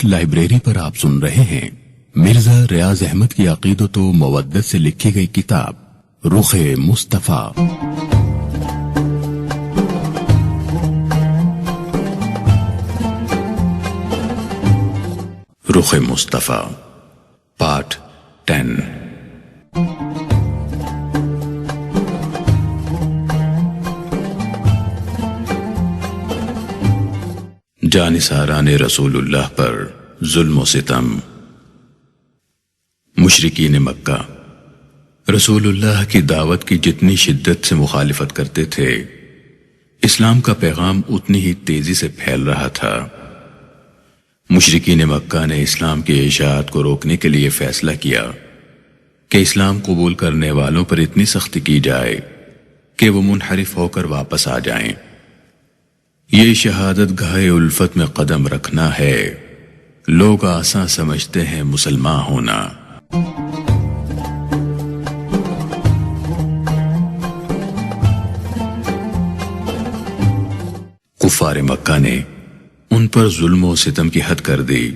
Library پر آپ سن رہے ہیں مرزا ریاض احمد کی عقیدت و مودت سے لکھی گئی کتاب رخ مصطفیٰ۔ رخ مصطفیٰ پارٹ 10۔ جانثاران رسول اللہ پر ظلم و ستم۔ مشرکین مکہ رسول اللہ کی دعوت کی جتنی شدت سے مخالفت کرتے تھے، اسلام کا پیغام اتنی ہی تیزی سے پھیل رہا تھا۔ مشرکین مکہ نے اسلام کی اشاعت کو روکنے کے لیے فیصلہ کیا کہ اسلام قبول کرنے والوں پر اتنی سختی کی جائے کہ وہ منحرف ہو کر واپس آ جائیں۔ یہ شہادت گاہ الفت میں قدم رکھنا ہے، لوگ آسان سمجھتے ہیں مسلمان ہونا۔ کفار مکہ نے ان پر ظلم و ستم کی حد کر دی،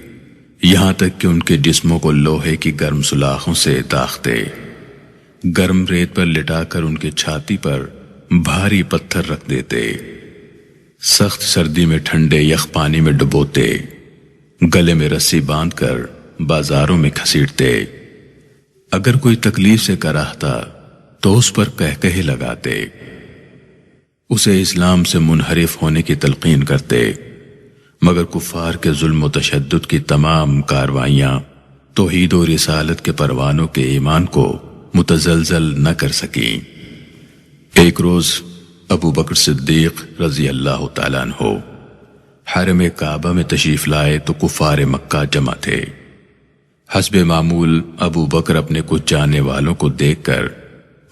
یہاں تک کہ ان کے جسموں کو لوہے کی گرم سلاخوں سے داغتے، گرم ریت پر لٹا کر ان کے چھاتی پر بھاری پتھر رکھ دیتے، سخت سردی میں ٹھنڈے یخ پانی میں ڈبوتے، گلے میں رسی باندھ کر بازاروں میں گھسیٹتے، اگر کوئی تکلیف سے کراہتا تو اس پر کہکہے لگاتے، اسے اسلام سے منحرف ہونے کی تلقین کرتے، مگر کفار کے ظلم و تشدد کی تمام کاروائیاں توحید و رسالت کے پروانوں کے ایمان کو متزلزل نہ کر سکیں۔ ایک روز ابو بکر صدیق رضی اللہ تعالیٰ عنہ حرم کعبہ میں تشریف لائے تو کفار مکہ جمع تھے۔ حسب معمول ابو بکر اپنے کچھ جاننے والوں کو دیکھ کر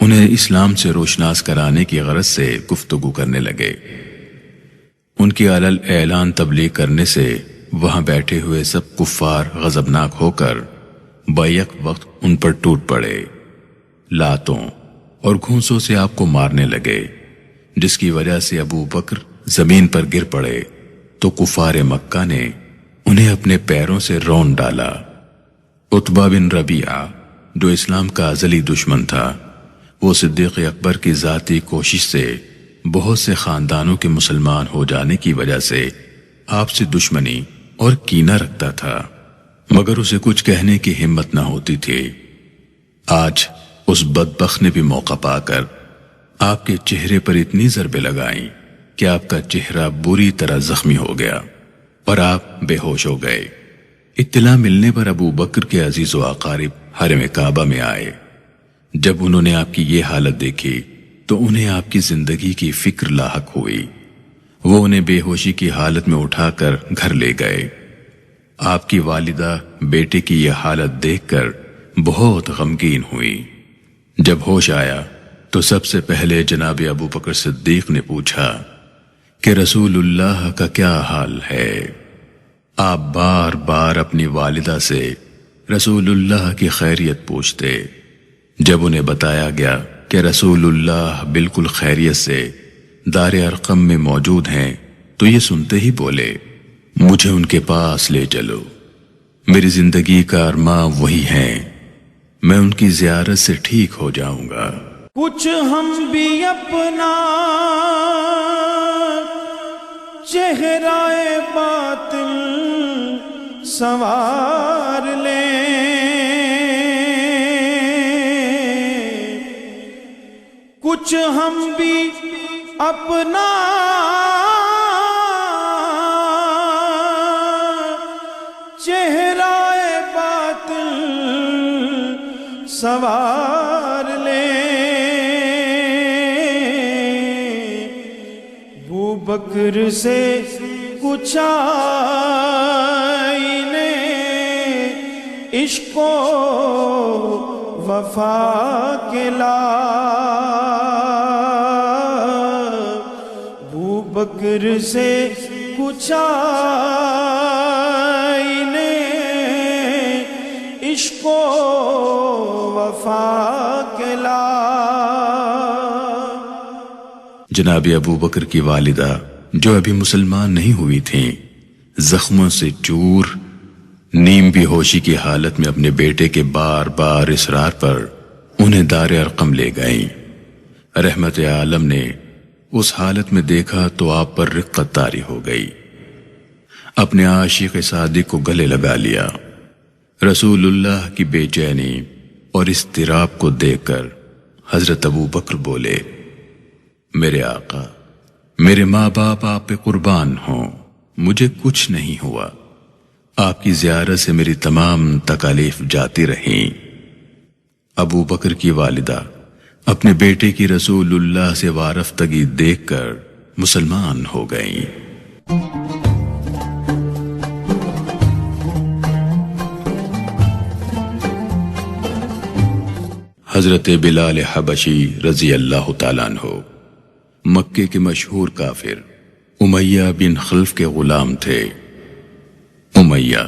انہیں اسلام سے روشناس کرانے کی غرض سے گفتگو کرنے لگے۔ ان کی علل اعلان تبلیغ کرنے سے وہاں بیٹھے ہوئے سب کفار غضبناک ہو کر بیک وقت ان پر ٹوٹ پڑے، لاتوں اور گھونسوں سے آپ کو مارنے لگے، جس کی وجہ سے ابو بکر زمین پر گر پڑے تو کفار مکہ نے انہیں اپنے پیروں سے رون ڈالا۔ عتبہ بن ربیعہ جو اسلام کا ازلی دشمن تھا، وہ صدیق اکبر کی ذاتی کوشش سے بہت سے خاندانوں کے مسلمان ہو جانے کی وجہ سے آپ سے دشمنی اور کینہ رکھتا تھا، مگر اسے کچھ کہنے کی ہمت نہ ہوتی تھی۔ آج اس بدبخت نے بھی موقع پا کر آپ کے چہرے پر اتنی ضربیں لگائیں کہ آپ کا چہرہ بری طرح زخمی ہو گیا اور آپ بے ہوش ہو گئے۔ اطلاع ملنے پر ابو بکر کے عزیز و اقارب حرم کعبہ میں آئے۔ جب انہوں نے آپ کی یہ حالت دیکھی تو انہیں آپ کی زندگی کی فکر لاحق ہوئی۔ وہ انہیں بے ہوشی کی حالت میں اٹھا کر گھر لے گئے۔ آپ کی والدہ بیٹے کی یہ حالت دیکھ کر بہت غمگین ہوئی۔ جب ہوش آیا تو سب سے پہلے جناب ابو بکر صدیق نے پوچھا کہ رسول اللہ کا کیا حال ہے؟ آپ بار بار اپنی والدہ سے رسول اللہ کی خیریت پوچھتے۔ جب انہیں بتایا گیا کہ رسول اللہ بالکل خیریت سے دار ارقم میں موجود ہیں تو یہ سنتے ہی بولے، مجھے ان کے پاس لے چلو، میری زندگی کا ارماں وہی ہیں، میں ان کی زیارت سے ٹھیک ہو جاؤں گا۔ کچھ ہم بھی اپنا چہرہ باطل سنوار لیں، کچھ ہم بھی اپنا چہرہ باطل سنوار لیں۔ ابو بکر سے کچھ آئینے عشق و وفا کے لا، ابو بکر سے کچھ آئینے عشق و وفا کے لا۔ جناب ابو بکر کی والدہ جو ابھی مسلمان نہیں ہوئی تھیں، زخموں سے چور نیم بے ہوشی کی حالت میں اپنے بیٹے کے بار بار اصرار پر انہیں دار ارقم لے گئیں۔ رحمت عالم نے اس حالت میں دیکھا تو آپ پر رقت طاری ہو گئی۔ اپنے عاشق صادق کو گلے لگا لیا۔ رسول اللہ کی بے چینی اور اضطراب کو دیکھ کر حضرت ابو بکر بولے، میرے آقا، میرے ماں باپ آپ پہ قربان ہوں، مجھے کچھ نہیں ہوا، آپ کی زیارت سے میری تمام تکالیف جاتی رہیں۔ ابو بکر کی والدہ اپنے بیٹے کی رسول اللہ سے وارفتگی دیکھ کر مسلمان ہو گئیں۔ حضرت بلال حبشی رضی اللہ تعالیٰ عنہ مکے کے مشہور کافر امیہ بن خلف کے غلام تھے۔ امیہ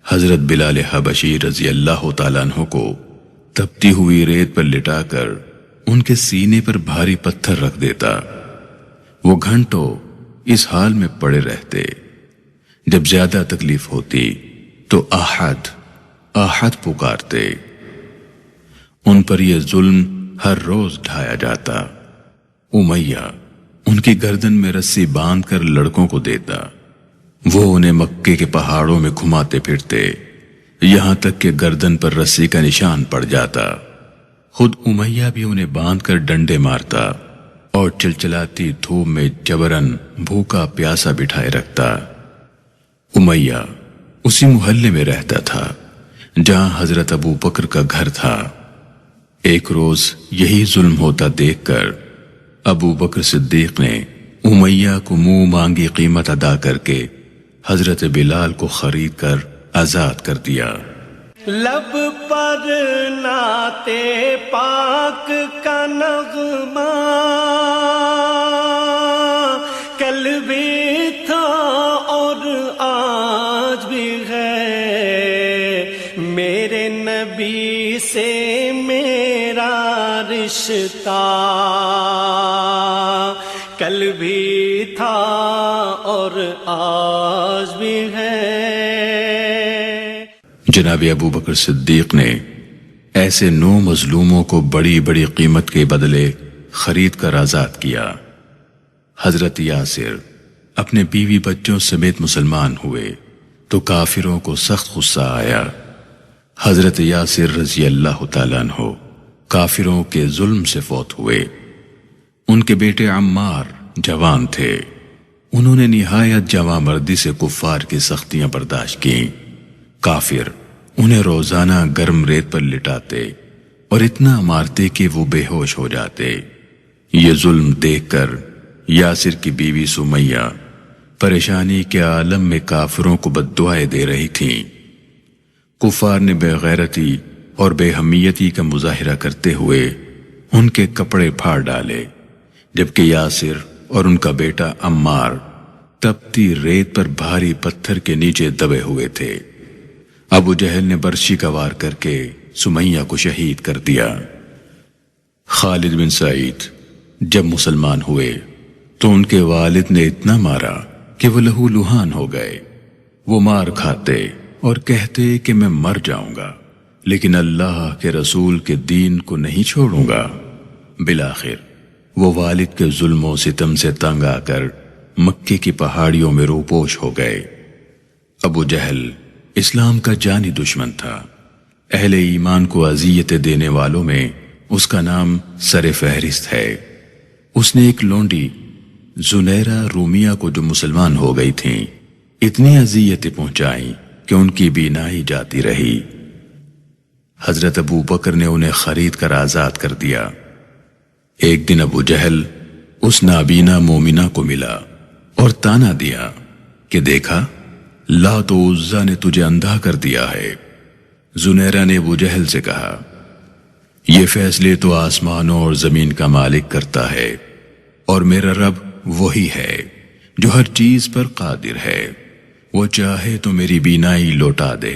حضرت بلال حبشی رضی اللہ تعالیٰ عنہ کو تپتی ہوئی ریت پر لٹا کر ان کے سینے پر بھاری پتھر رکھ دیتا۔ وہ گھنٹوں اس حال میں پڑے رہتے۔ جب زیادہ تکلیف ہوتی تو احد احد پکارتے۔ ان پر یہ ظلم ہر روز ڈھایا جاتا۔ امیہ ان کی گردن میں رسی باندھ کر لڑکوں کو دیتا۔ وہ انہیں مکے کے پہاڑوں میں گھماتے پھرتے، یہاں تک کہ گردن پر رسی کا نشان پڑ جاتا۔ خود امیہ بھی انہیں باندھ کر ڈنڈے مارتا اور چلچلاتی دھوپ میں جبرن بھوکا پیاسا بٹھائے رکھتا۔ امیہ اسی محلے میں رہتا تھا جہاں حضرت ابو بکر کا گھر تھا۔ ایک روز یہی ظلم ہوتا دیکھ کر ابو بکر صدیق نے امیہ کو منہ مانگی قیمت ادا کر کے حضرت بلال کو خرید کر آزاد کر دیا۔ لب پر نعت پاک کا نغمہ کل بھی تھا اور آج بھی ہے، میرے نبی سے میرا رشتہ کل بھی تھا اور آج بھی ہے۔ جناب ابو بکر صدیق نے ایسے 9 مظلوموں کو بڑی بڑی قیمت کے بدلے خرید کر آزاد کیا۔ حضرت یاسر اپنے بیوی بچوں سمیت مسلمان ہوئے تو کافروں کو سخت غصہ آیا۔ حضرت یاسر رضی اللہ تعالیٰ عنہ کافروں کے ظلم سے فوت ہوئے۔ ان کے بیٹے عمار جوان تھے۔ انہوں نے نہایت جواں مردی سے کفار کی سختیاں برداشت کیں۔ کافر انہیں روزانہ گرم ریت پر لٹاتے اور اتنا مارتے کہ وہ بے ہوش ہو جاتے۔ یہ ظلم دیکھ کر یاسر کی بیوی سمیہ پریشانی کے عالم میں کافروں کو بددعائیں دے رہی تھیں۔ کفار نے بے غیرتی اور بے حمیتی کا مظاہرہ کرتے ہوئے ان کے کپڑے پھاڑ ڈالے، جبکہ یاسر اور ان کا بیٹا عمار تپتی ریت پر بھاری پتھر کے نیچے دبے ہوئے تھے۔ ابو جہل نے برچی کا وار کر کے سمیہ کو شہید کر دیا۔ خالد بن سعید جب مسلمان ہوئے تو ان کے والد نے اتنا مارا کہ وہ لہو لہان ہو گئے۔ وہ مار کھاتے اور کہتے کہ میں مر جاؤں گا لیکن اللہ کے رسول کے دین کو نہیں چھوڑوں گا۔ بالآخر وہ والد کے ظلم و ستم سے تنگ آ کر مکے کی پہاڑیوں میں روپوش ہو گئے۔ ابو جہل اسلام کا جانی دشمن تھا۔ اہل ایمان کو اذیتیں دینے والوں میں اس کا نام سر فہرست ہے۔ اس نے ایک لونڈی زنیرہ رومیہ کو جو مسلمان ہو گئی تھیں اتنی اذیتیں پہنچائیں کہ ان کی بینائی جاتی رہی۔ حضرت ابو بکر نے انہیں خرید کر آزاد کر دیا۔ ایک دن ابو جہل اس نابینا مومنہ کو ملا اور تانا دیا کہ دیکھا لات و عزا نے تجھے اندھا کر دیا ہے۔ زنیرہ نے ابو جہل سے کہا، یہ فیصلے تو آسمانوں اور زمین کا مالک کرتا ہے اور میرا رب وہی ہے جو ہر چیز پر قادر ہے، وہ چاہے تو میری بینائی لوٹا دے۔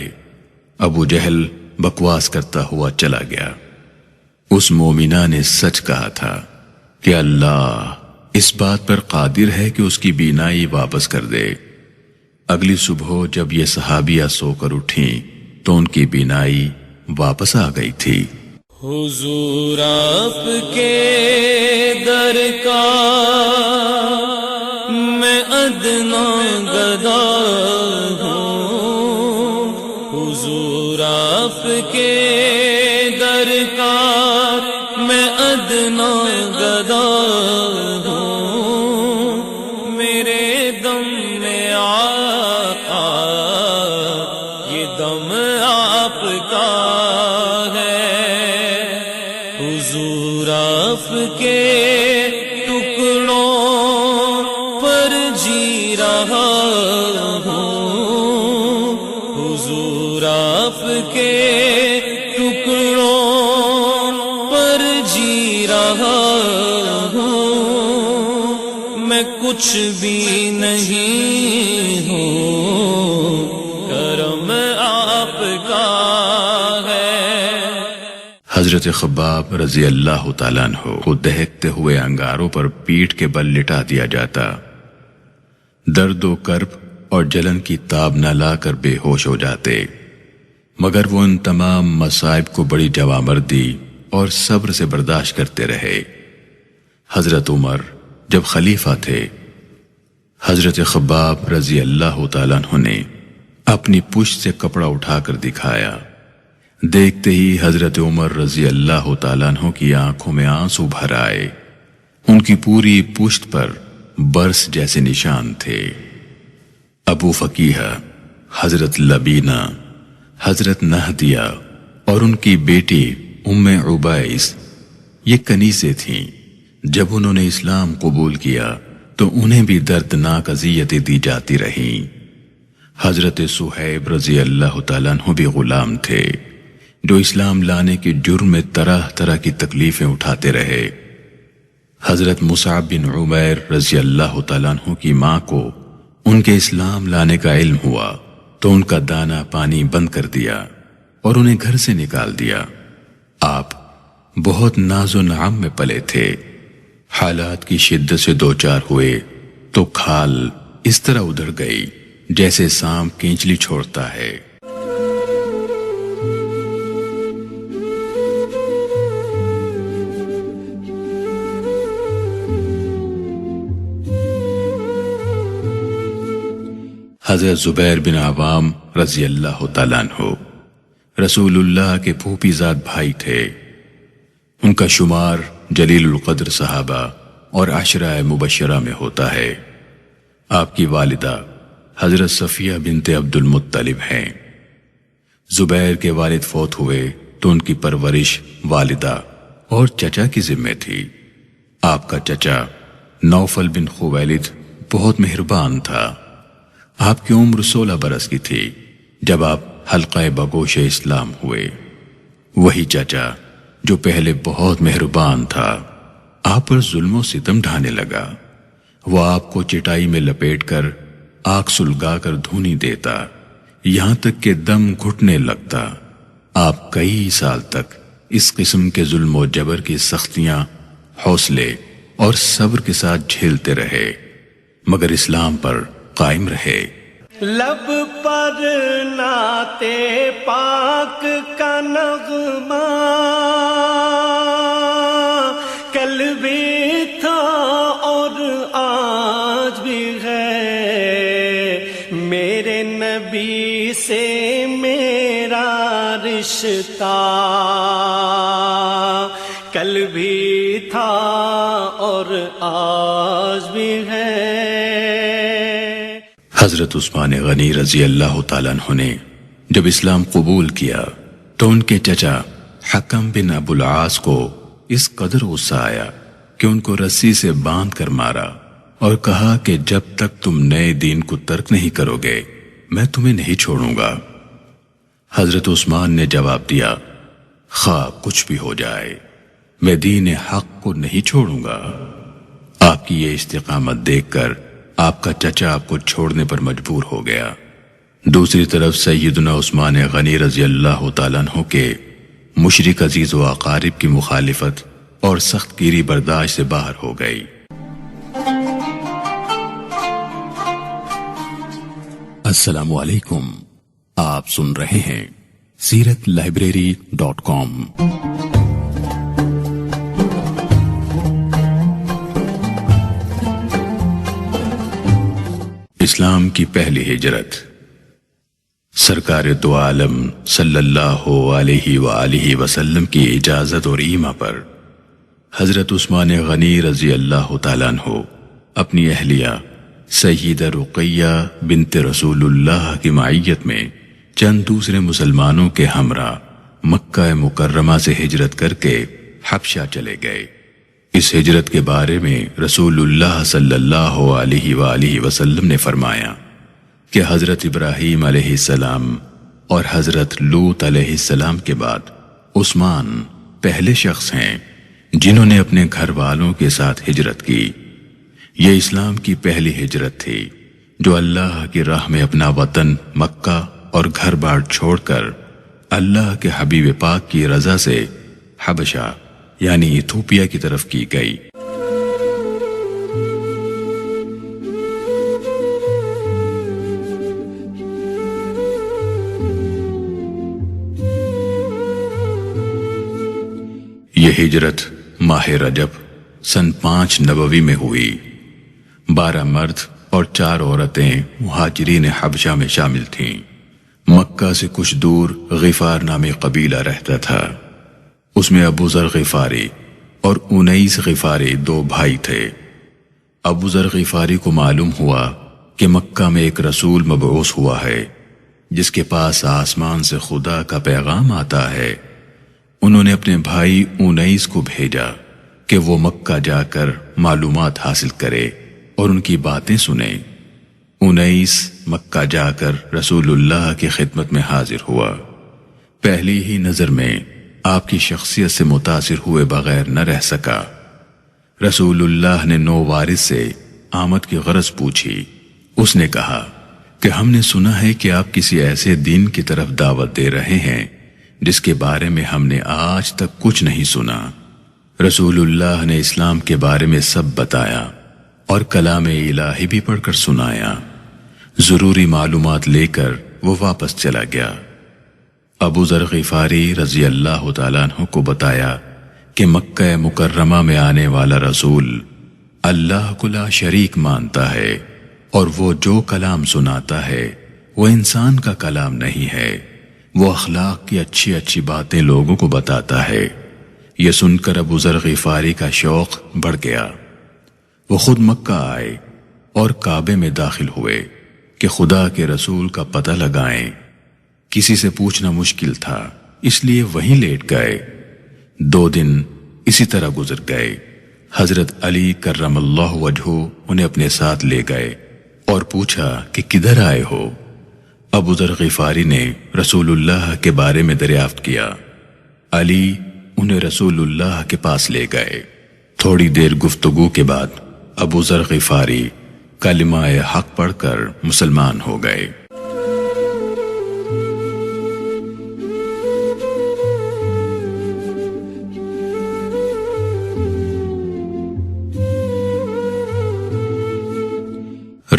ابو جہل بکواس کرتا ہوا چلا گیا۔ اس مومنہ نے سچ کہا تھا کہ اللہ اس بات پر قادر ہے کہ اس کی بینائی واپس کر دے۔ اگلی صبح جب یہ صحابیہ سو کر اٹھیں تو ان کی بینائی واپس آ گئی تھی۔ حضور آپ کے در کا میں ادنا گدا ہوں، حضور آپ کے در کا میں ادنا گدا ہوں، میرے دم میں آقا یہ دم آپ کا حضور آپ کے ٹکڑوں پر جی رہا ہوں، حضور آپ کے ٹکڑوں پر جی رہا ہوں، میں کچھ بھی نہیں ہوں، کرم آپ کا حضرت خباب رضی اللہ تعالیٰ عنہ کو دہکتے ہوئے انگاروں پر پیٹھ کے بل لٹا دیا جاتا، درد و کرب اور جلن کی تاب نہ لا کر بے ہوش ہو جاتے، مگر وہ ان تمام مصائب کو بڑی جوامردی اور صبر سے برداشت کرتے رہے۔ حضرت عمر جب خلیفہ تھے، حضرت خباب رضی اللہ تعالیٰ عنہ نے اپنی پشت سے کپڑا اٹھا کر دکھایا، دیکھتے ہی حضرت عمر رضی اللہ تعالیٰ عنہ کی آنکھوں میں آنسو بھر آئے، ان کی پوری پشت پر برس جیسے نشان تھے۔ ابو فقیہ، حضرت لبینہ، حضرت نہدیہ اور ان کی بیٹی ام عبیس یہ کنیزیں تھیں۔ جب انہوں نے اسلام قبول کیا تو انہیں بھی دردناک اذیتیں دی جاتی رہیں۔ حضرت صہیب رضی اللہ تعالیٰ عنہ بھی غلام تھے جو اسلام لانے کے جرم میں طرح طرح کی تکلیفیں اٹھاتے رہے۔ حضرت مصعب بن عمیر رضی اللہ تعالیٰ عنہ کی ماں کو ان کے اسلام لانے کا علم ہوا تو ان کا دانا پانی بند کر دیا اور انہیں گھر سے نکال دیا۔ آپ بہت ناز و نعم میں پلے تھے، حالات کی شدت سے دوچار ہوئے تو کھال اس طرح ادھر گئی جیسے سانپ کینچلی چھوڑتا ہے۔ حضرت زبیر بن عوام رضی اللہ تعالیٰ عنہ رسول اللہ کے پھوپھی زاد بھائی تھے۔ ان کا شمار جلیل القدر صحابہ اور عشرہ مبشرہ میں ہوتا ہے۔ آپ کی والدہ حضرت صفیہ بنت عبد المطلب ہیں۔ زبیر کے والد فوت ہوئے تو ان کی پرورش والدہ اور چچا کی ذمہ تھی۔ آپ کا چچا نوفل بن خویلد بہت مہربان تھا۔ آپ کی عمر 16 برس کی تھی جب آپ حلقہ بگوش اسلام ہوئے۔ وہی چچا جو پہلے بہت مہربان تھا آپ پر ظلم و ستم ڈھانے لگا۔ وہ آپ کو چٹائی میں لپیٹ کر آگ سلگا کر دھونی دیتا، یہاں تک کہ دم گھٹنے لگتا۔ آپ کئی سال تک اس قسم کے ظلم و جبر کی سختیاں حوصلے اور صبر کے ساتھ جھیلتے رہے، مگر اسلام پر قائم رہے۔ لب پر نعت پاک کا نغمہ کل بھی تھا اور آج بھی ہے، میرے نبی سے میرا رشتہ کل بھی تھا اور آج بھی ہے۔ حضرت عثمان غنی رضی اللہ تعالیٰ عنہ نے جب اسلام قبول کیا تو ان کے چچا حکم بن ابو العاص کو اس قدر غصہ آیا کہ ان کو رسی سے باندھ کر مارا اور کہا کہ جب تک تم نئے دین کو ترک نہیں کرو گے میں تمہیں نہیں چھوڑوں گا۔ حضرت عثمان نے جواب دیا، خواہ کچھ بھی ہو جائے میں دین حق کو نہیں چھوڑوں گا۔ آپ کی یہ استقامت دیکھ کر آپ کا چچا آپ کو چھوڑنے پر مجبور ہو گیا۔ دوسری طرف سیدنا عثمان غنی رضی اللہ تعالیٰ عنہ کے مشرک عزیز و اقارب کی مخالفت اور سخت گیری برداشت سے باہر ہو گئی۔ السلام علیکم، آپ سن رہے ہیں SeeratLibrary.com۔ اسلام کی پہلی ہجرت۔ سرکار دو عالم صلی اللہ علیہ وآلہ وسلم کی اجازت اور ایما پر حضرت عثمان غنی رضی اللہ تعالیٰ عنہ اپنی اہلیہ سیدہ رقیہ بنت رسول اللہ کی معیت میں چند دوسرے مسلمانوں کے ہمراہ مکہ مکرمہ سے ہجرت کر کے حبشہ چلے گئے۔ اس ہجرت کے بارے میں رسول اللہ صلی اللہ علیہ وآلہ وسلم نے فرمایا کہ حضرت ابراہیم علیہ السلام اور حضرت لوط علیہ السلام کے بعد عثمان پہلے شخص ہیں جنہوں نے اپنے گھر والوں کے ساتھ ہجرت کی۔ یہ اسلام کی پہلی ہجرت تھی جو اللہ کی راہ میں اپنا وطن مکہ اور گھر بار چھوڑ کر اللہ کے حبیب پاک کی رضا سے حبشہ یعنی ایتھوپیا کی طرف کی گئی۔ یہ ہجرت ماہ رجب سن 5 نبوی میں ہوئی۔ 12 مرد اور 4 عورتیں مہاجرین حبشہ میں شامل تھیں۔ مکہ سے کچھ دور غفار نامی قبیلہ رہتا تھا۔ اس میں ابو ذر غفاری اور انیس غفاری 2 بھائی تھے۔ ابو ذر غفاری کو معلوم ہوا کہ مکہ میں ایک رسول مبعوث ہوا ہے جس کے پاس آسمان سے خدا کا پیغام آتا ہے۔ انہوں نے اپنے بھائی انیس کو بھیجا کہ وہ مکہ جا کر معلومات حاصل کرے اور ان کی باتیں سنے۔ انیس مکہ جا کر رسول اللہ کی خدمت میں حاضر ہوا۔ پہلی ہی نظر میں آپ کی شخصیت سے متاثر ہوئے بغیر نہ رہ سکا۔ رسول اللہ نے نووارث سے آمد کی غرض پوچھی۔ اس نے کہا کہ ہم نے سنا ہے کہ آپ کسی ایسے دین کی طرف دعوت دے رہے ہیں جس کے بارے میں ہم نے آج تک کچھ نہیں سنا۔ رسول اللہ نے اسلام کے بارے میں سب بتایا اور کلام الہی بھی پڑھ کر سنایا۔ ضروری معلومات لے کر وہ واپس چلا گیا۔ ابو ذر غفاری رضی اللہ تعالیٰ عنہ کو بتایا کہ مکہ مکرمہ میں آنے والا رسول اللہ کو لا شریک مانتا ہے اور وہ جو کلام سناتا ہے وہ انسان کا کلام نہیں ہے، وہ اخلاق کی اچھی اچھی باتیں لوگوں کو بتاتا ہے۔ یہ سن کر ابو ذر غفاری کا شوق بڑھ گیا۔ وہ خود مکہ آئے اور کعبے میں داخل ہوئے کہ خدا کے رسول کا پتہ لگائیں۔ کسی سے پوچھنا مشکل تھا، اس لیے وہیں لیٹ گئے۔ 2 دن اسی طرح گزر گئے۔ حضرت علی کرم اللہ وجہہ انہیں اپنے ساتھ لے گئے اور پوچھا کہ کدھر آئے ہو؟ ابو ذر غفاری نے رسول اللہ کے بارے میں دریافت کیا۔ علی انہیں رسول اللہ کے پاس لے گئے۔ تھوڑی دیر گفتگو کے بعد ابو ذر غفاری کلمہ حق پڑھ کر مسلمان ہو گئے۔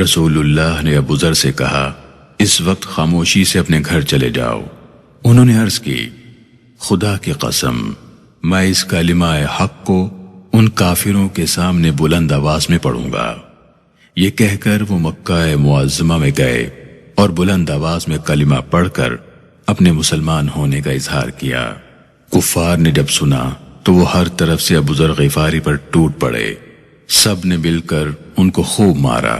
رسول اللہ نے ابو ذر سے کہا اس وقت خاموشی سے اپنے گھر چلے جاؤ۔ انہوں نے عرض کی خدا کی قسم میں اس کلمہ حق کو ان کافروں کے سامنے بلند آواز میں پڑھوں گا۔ یہ کہہ کر وہ مکہ معظمہ میں گئے اور بلند آواز میں کلمہ پڑھ کر اپنے مسلمان ہونے کا اظہار کیا۔ کفار نے جب سنا تو وہ ہر طرف سے ابو ذر غفاری پر ٹوٹ پڑے۔ سب نے مل کر ان کو خوب مارا۔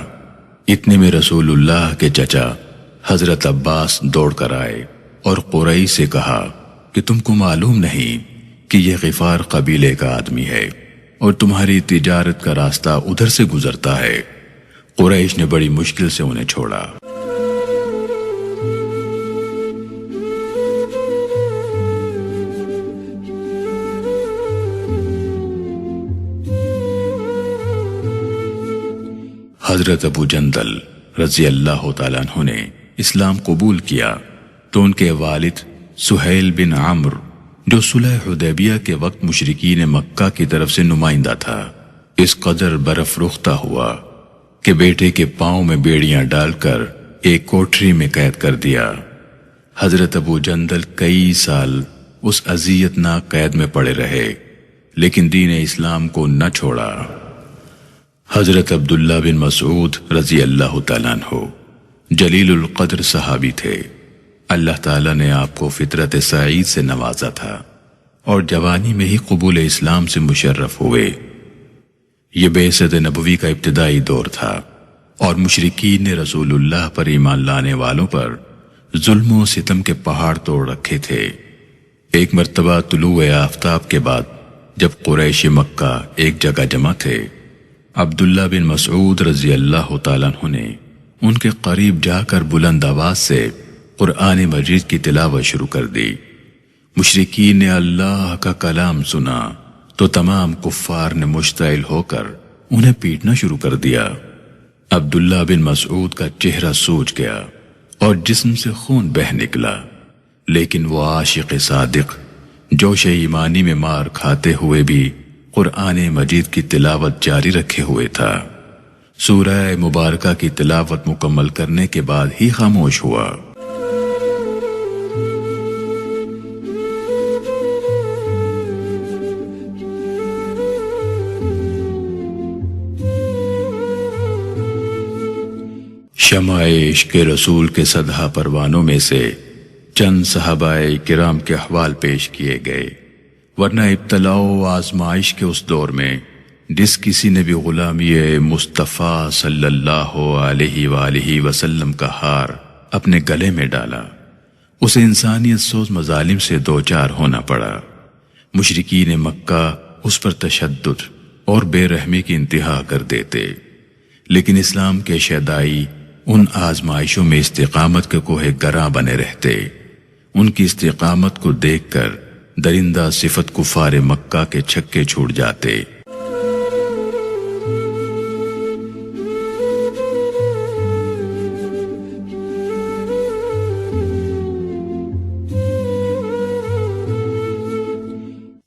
اتنے میں رسول اللہ کے چچا حضرت عباس دوڑ کر آئے اور قریش سے کہا کہ تم کو معلوم نہیں کہ یہ غفار قبیلے کا آدمی ہے اور تمہاری تجارت کا راستہ ادھر سے گزرتا ہے۔ قریش نے بڑی مشکل سے انہیں چھوڑا۔ حضرت ابو جندل رضی اللہ تعالیٰ عنہ نے اسلام قبول کیا تو ان کے والد سہیل بن عمرو جو صلح حدیبیہ کے وقت مشرکین مکہ کی طرف سے نمائندہ تھا اس قدر برف رختہ ہوا کہ بیٹے کے پاؤں میں بیڑیاں ڈال کر ایک کوٹری میں قید کر دیا۔ حضرت ابو جندل کئی سال اس اذیت ناک قید میں پڑے رہے لیکن دین اسلام کو نہ چھوڑا۔ حضرت عبداللہ بن مسعود رضی اللہ تعالیٰ عنہ جلیل القدر صحابی تھے۔ اللہ تعالیٰ نے آپ کو فطرت سعید سے نوازا تھا اور جوانی میں ہی قبول اسلام سے مشرف ہوئے۔ یہ بعثت نبوی کا ابتدائی دور تھا اور مشرکین نے رسول اللہ پر ایمان لانے والوں پر ظلم و ستم کے پہاڑ توڑ رکھے تھے۔ ایک مرتبہ طلوع آفتاب کے بعد جب قریش مکہ ایک جگہ جمع تھے، عبداللہ بن مسعود رضی اللہ تعالیٰ عنہ نے ان کے قریب جا کر بلند آواز سے قرآن مجید کی تلاوت شروع کر دی۔ مشرکین نے اللہ کا کلام سنا تو تمام کفار نے مشتعل ہو کر انہیں پیٹنا شروع کر دیا۔ عبداللہ بن مسعود کا چہرہ سوج گیا اور جسم سے خون بہہ نکلا، لیکن وہ عاشق صادق جوش ایمانی میں مار کھاتے ہوئے بھی قرآن مجید کی تلاوت جاری رکھے ہوئے تھا۔ سورہ مبارکہ کی تلاوت مکمل کرنے کے بعد ہی خاموش ہوا۔ شمع عشق رسول کے سدھا پروانوں میں سے چند صحابہ کرام کے احوال پیش کیے گئے، ورنہ ابتلاء و آزمائش کے اس دور میں جس کسی نے بھی غلامی مصطفیٰ صلی اللہ علیہ وآلہ وسلم کا ہار اپنے گلے میں ڈالا، اسے انسانیت سوز مظالم سے دوچار ہونا پڑا۔ مشرکین مکہ اس پر تشدد اور بے رحمی کی انتہا کر دیتے، لیکن اسلام کے شیدائی ان آزمائشوں میں استقامت کے کوہ گراں بنے رہتے۔ ان کی استقامت کو دیکھ کر درندہ صفت کفار مکہ کے چھکے چھوٹ جاتے۔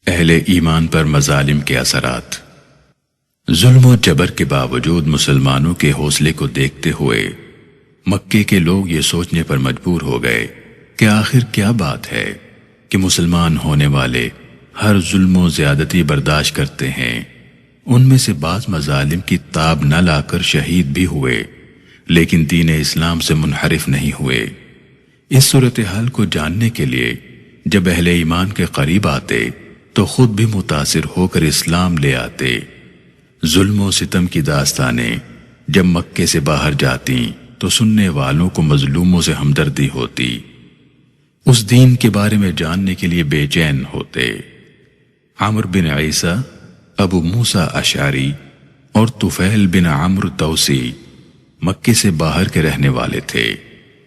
اہل ایمان پر مظالم کے اثرات۔ ظلم و جبر کے باوجود مسلمانوں کے حوصلے کو دیکھتے ہوئے مکے کے لوگ یہ سوچنے پر مجبور ہو گئے کہ آخر کیا بات ہے کہ مسلمان ہونے والے ہر ظلم و زیادتی برداشت کرتے ہیں۔ ان میں سے بعض مظالم کی تاب نہ لا کر شہید بھی ہوئے لیکن دین اسلام سے منحرف نہیں ہوئے۔ اس صورتحال کو جاننے کے لیے جب اہل ایمان کے قریب آتے تو خود بھی متاثر ہو کر اسلام لے آتے۔ ظلم و ستم کی داستانیں جب مکے سے باہر جاتی تو سننے والوں کو مظلوموں سے ہمدردی ہوتی، اس دین کے بارے میں جاننے کے لیے بے چین ہوتے۔ عمرو بن عیسیٰ، ابو موسیٰ اشعری اور طفیل بن عمرو دوسی مکے سے باہر کے رہنے والے تھے،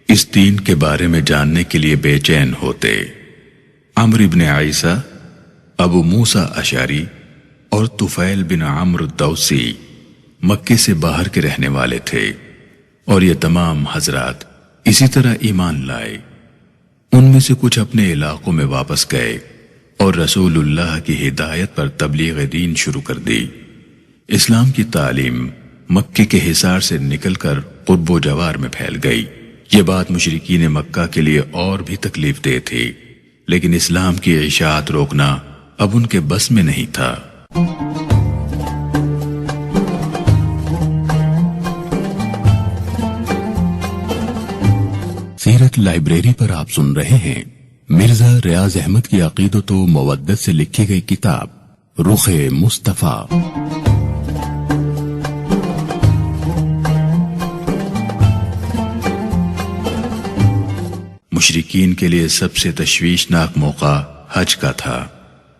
اس دین کے بارے میں جاننے کے لیے بے چین ہوتے۔ عمرو بن عیسیٰ، ابو موسیٰ اشعری اور طفیل بن عمرو دوسی مکے سے باہر کے رہنے والے تھے اور یہ تمام حضرات اسی طرح ایمان لائے۔ ان میں سے کچھ اپنے علاقوں میں واپس گئے اور رسول اللہ کی ہدایت پر تبلیغ دین شروع کر دی۔ اسلام کی تعلیم مکے کے حصار سے نکل کر قرب و جوار میں پھیل گئی۔ یہ بات مشرکین مکہ کے لیے اور بھی تکلیف دہ تھی، لیکن اسلام کی اشاعت روکنا اب ان کے بس میں نہیں تھا۔ سیرت لائبریری پر آپ سن رہے ہیں مرزا ریاض احمد کی عقیدت و مودت سے لکھی گئی کتاب رخ مصطفیٰ۔ مشرکین کے لیے سب سے تشویشناک موقع حج کا تھا،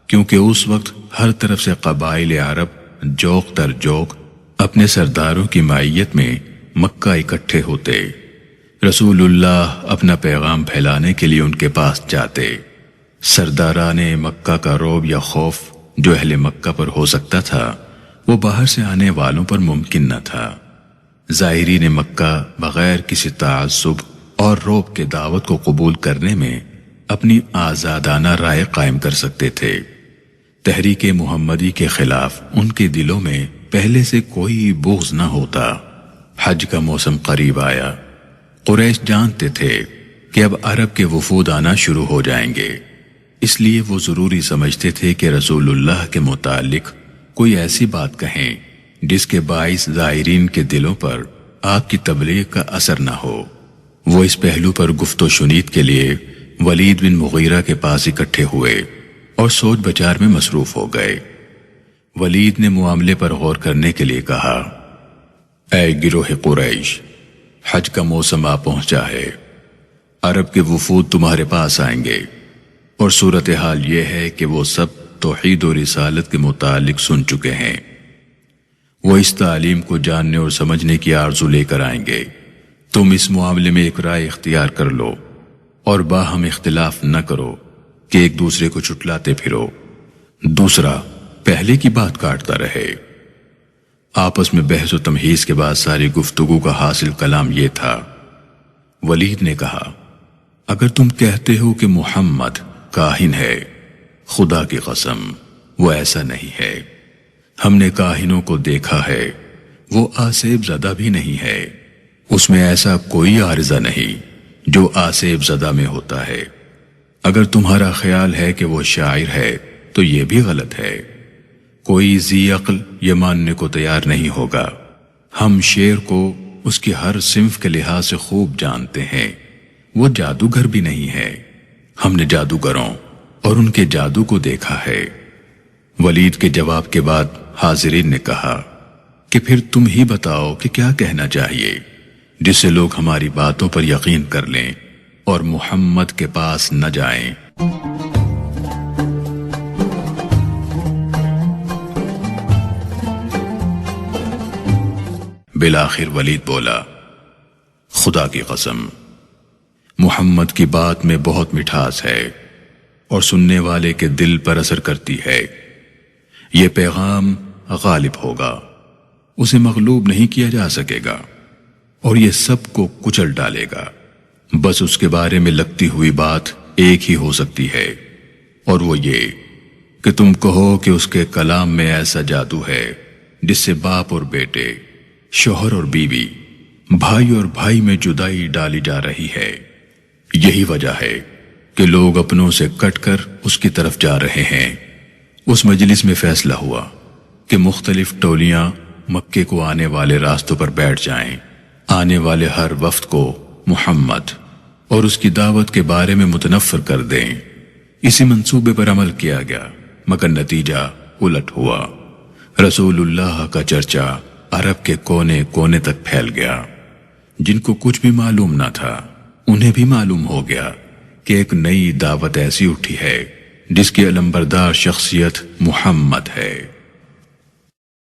کیونکہ اس وقت ہر طرف سے قبائل عرب جوق در جوق اپنے سرداروں کی معیت میں مکہ اکٹھے ہوتے۔ رسول اللہ اپنا پیغام پھیلانے کے لیے ان کے پاس جاتے۔ سرداران مکہ کا رعب یا خوف جو اہل مکہ پر ہو سکتا تھا وہ باہر سے آنے والوں پر ممکن نہ تھا۔ ظاہرین مکہ بغیر کسی تعصب اور رعب کے دعوت کو قبول کرنے میں اپنی آزادانہ رائے قائم کر سکتے تھے۔ تحریک محمدی کے خلاف ان کے دلوں میں پہلے سے کوئی بغض نہ ہوتا۔ حج کا موسم قریب آیا، قریش جانتے تھے کہ اب عرب کے وفود آنا شروع ہو جائیں گے، اس لیے وہ ضروری سمجھتے تھے کہ رسول اللہ کے متعلق کوئی ایسی بات کہیں جس کے باعث زائرین کے دلوں پر آپ کی تبلیغ کا اثر نہ ہو۔ وہ اس پہلو پر گفت و شنید کے لیے ولید بن مغیرہ کے پاس اکٹھے ہوئے اور سوچ بچار میں مصروف ہو گئے۔ ولید نے معاملے پر غور کرنے کے لیے کہا، اے گروہ قریش، حج کا موسم آ پہنچا ہے، عرب کے وفود تمہارے پاس آئیں گے، اور صورتحال یہ ہے کہ وہ سب توحید و رسالت کے متعلق سن چکے ہیں۔ وہ اس تعلیم کو جاننے اور سمجھنے کی آرزو لے کر آئیں گے۔ تم اس معاملے میں ایک رائے اختیار کر لو اور باہم اختلاف نہ کرو کہ ایک دوسرے کو چٹلاتے پھرو، دوسرا پہلے کی بات کاٹتا رہے۔ آپس میں بحث و تمہیز کے بعد ساری گفتگو کا حاصل کلام یہ تھا۔ ولید نے کہا، اگر تم کہتے ہو کہ محمد کاہن ہے، خدا کی قسم وہ ایسا نہیں ہے۔ ہم نے کاہنوں کو دیکھا ہے، وہ آسیب زدہ بھی نہیں ہے، اس میں ایسا کوئی عارضہ نہیں جو آسیب زدہ میں ہوتا ہے۔ اگر تمہارا خیال ہے کہ وہ شاعر ہے تو یہ بھی غلط ہے، کوئی ذی عقل یہ ماننے کو تیار نہیں ہوگا۔ ہم شعر کو اس کی ہر صنف کے لحاظ سے خوب جانتے ہیں، وہ جادوگر بھی نہیں ہے، ہم نے جادوگروں اور ان کے جادو کو دیکھا ہے۔ ولید کے جواب کے بعد حاضرین نے کہا کہ پھر تم ہی بتاؤ کہ کیا کہنا چاہیے جس سے لوگ ہماری باتوں پر یقین کر لیں اور محمد کے پاس نہ جائیں۔ بالآخر ولید بولا، خدا کی قسم محمد کی بات میں بہت مٹھاس ہے اور سننے والے کے دل پر اثر کرتی ہے۔ یہ پیغام غالب ہوگا، اسے مغلوب نہیں کیا جا سکے گا اور یہ سب کو کچل ڈالے گا۔ بس اس کے بارے میں لگتی ہوئی بات ایک ہی ہو سکتی ہے، اور وہ یہ کہ تم کہو کہ اس کے کلام میں ایسا جادو ہے جس سے باپ اور بیٹے، شوہر اور بیوی، بھائی اور بھائی میں جدائی ڈالی جا رہی ہے۔ یہی وجہ ہے کہ لوگ اپنوں سے کٹ کر اس کی طرف جا رہے ہیں۔ اس مجلس میں فیصلہ ہوا کہ مختلف ٹولیاں مکے کو آنے والے راستوں پر بیٹھ جائیں، آنے والے ہر وفد کو محمد اور اس کی دعوت کے بارے میں متنفر کر دیں۔ اسی منصوبے پر عمل کیا گیا، مگر نتیجہ الٹ ہوا۔ رسول اللہ کا چرچا عرب کے کونے کونے تک پھیل گیا۔ جن کو کچھ بھی معلوم نہ تھا انہیں بھی معلوم ہو گیا کہ ایک نئی دعوت ایسی اٹھی ہے جس کی علمبردار شخصیت محمد ہے۔